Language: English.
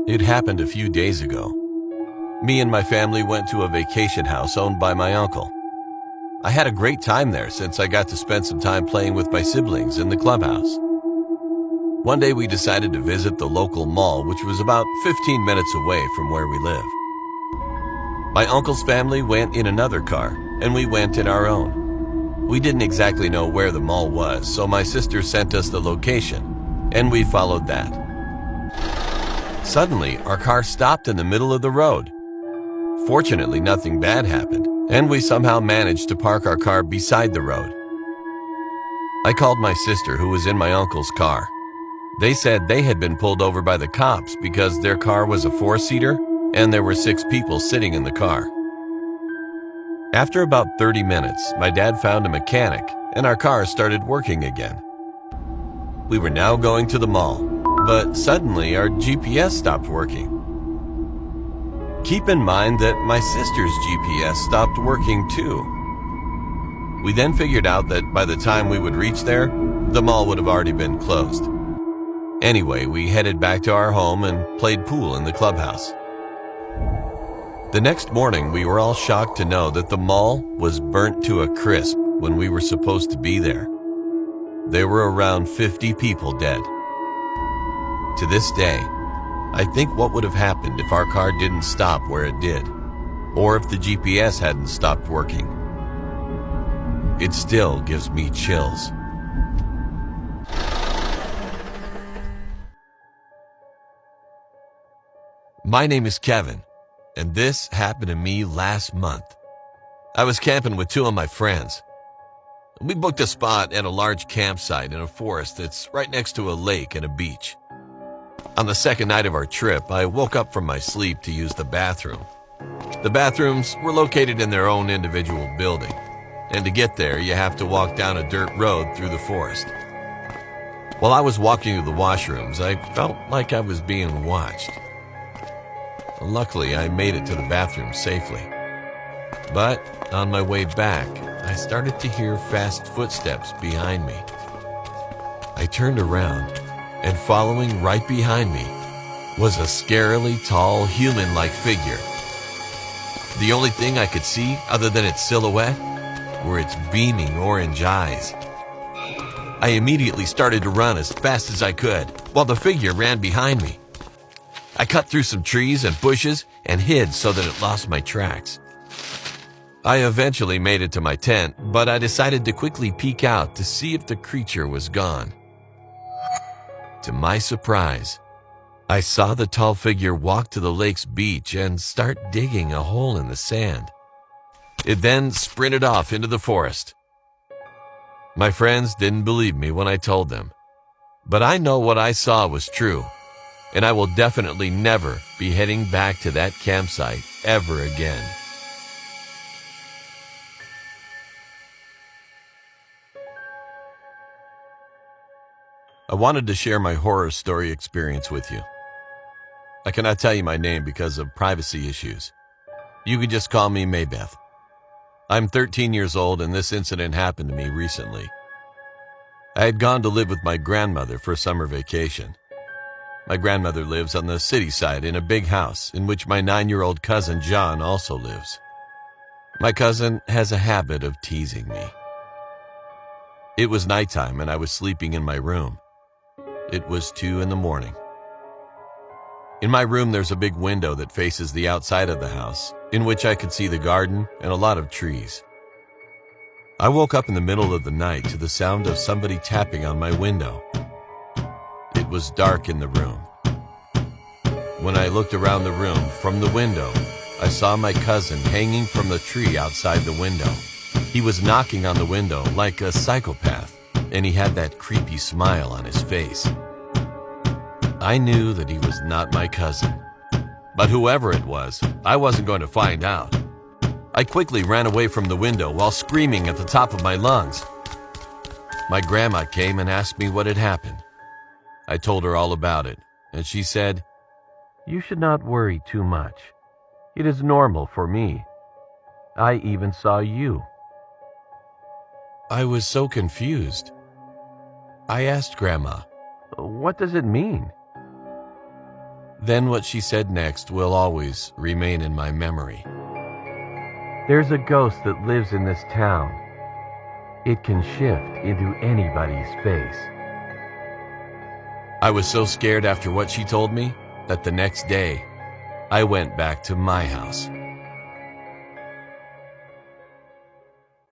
It happened a few days ago. Me and my family went to a vacation house owned by my uncle. I had a great time there since I got to spend some time playing with my siblings in the clubhouse. One day we decided to visit the local mall, which was about 15 minutes away from where we live. My uncle's family went in another car, and we went in our own. We didn't exactly know where the mall was, so my sister sent us the location, and we followed that. Suddenly, our car stopped in the middle of the road. Fortunately, nothing bad happened, and we somehow managed to park our car beside the road. I called my sister, who was in my uncle's car. They said they had been pulled over by the cops because their car was a four-seater and there were 6 people sitting in the car. After about 30 minutes, my dad found a mechanic and our car started working again. We were now going to the mall, but suddenly our GPS stopped working. Keep in mind that my sister's GPS stopped working too. We then figured out that by the time we would reach there, the mall would have already been closed. Anyway, we headed back to our home and played pool in the clubhouse. The next morning, we were all shocked to know that the mall was burnt to a crisp when we were supposed to be there. There were around 50 people dead. To this day, I think what would have happened if our car didn't stop where it did, or if the GPS hadn't stopped working. It still gives me chills. My name is Kevin, and this happened to me last month. I was camping with 2 of my friends. We booked a spot at a large campsite in a forest that's right next to a lake and a beach. On the second night of our trip, I woke up from my sleep to use the bathroom. The bathrooms were located in their own individual building, and to get there, you have to walk down a dirt road through the forest. While I was walking to the washrooms, I felt like I was being watched. Luckily, I made it to the bathroom safely. But on my way back, I started to hear fast footsteps behind me. I turned around, and following right behind me was a scarily tall human-like figure. The only thing I could see other than its silhouette were its beaming orange eyes. I immediately started to run as fast as I could, while the figure ran behind me. I cut through some trees and bushes and hid so that it lost my tracks. I eventually made it to my tent, but I decided to quickly peek out to see if the creature was gone. To my surprise, I saw the tall figure walk to the lake's beach and start digging a hole in the sand. It then sprinted off into the forest. My friends didn't believe me when I told them, but I know what I saw was true. And I will definitely never be heading back to that campsite ever again. I wanted to share my horror story experience with you. I cannot tell you my name because of privacy issues. You can just call me Maybeth. I'm 13 years old and this incident happened to me recently. I had gone to live with my grandmother for summer vacation. My grandmother lives on the city side in a big house in which my 9-year-old cousin John also lives. My cousin has a habit of teasing me. It was nighttime and I was sleeping in my room. It was 2 a.m. In my room there's a big window that faces the outside of the house, in which I could see the garden and a lot of trees. I woke up in the middle of the night to the sound of somebody tapping on my window. It was dark in the room. When I looked around the room from the window, I saw my cousin hanging from the tree outside the window. He was knocking on the window like a psychopath, and he had that creepy smile on his face. I knew that he was not my cousin, but whoever it was, I wasn't going to find out. I quickly ran away from the window while screaming at the top of my lungs. My grandma came and asked me what had happened. I told her all about it, and she said, "You should not worry too much. It is normal for me. I even saw you." I was so confused. I asked Grandma, "What does it mean?" Then what she said next will always remain in my memory. There's a ghost that lives in this town. It can shift into anybody's face. I was so scared after what she told me that the next day, I went back to my house.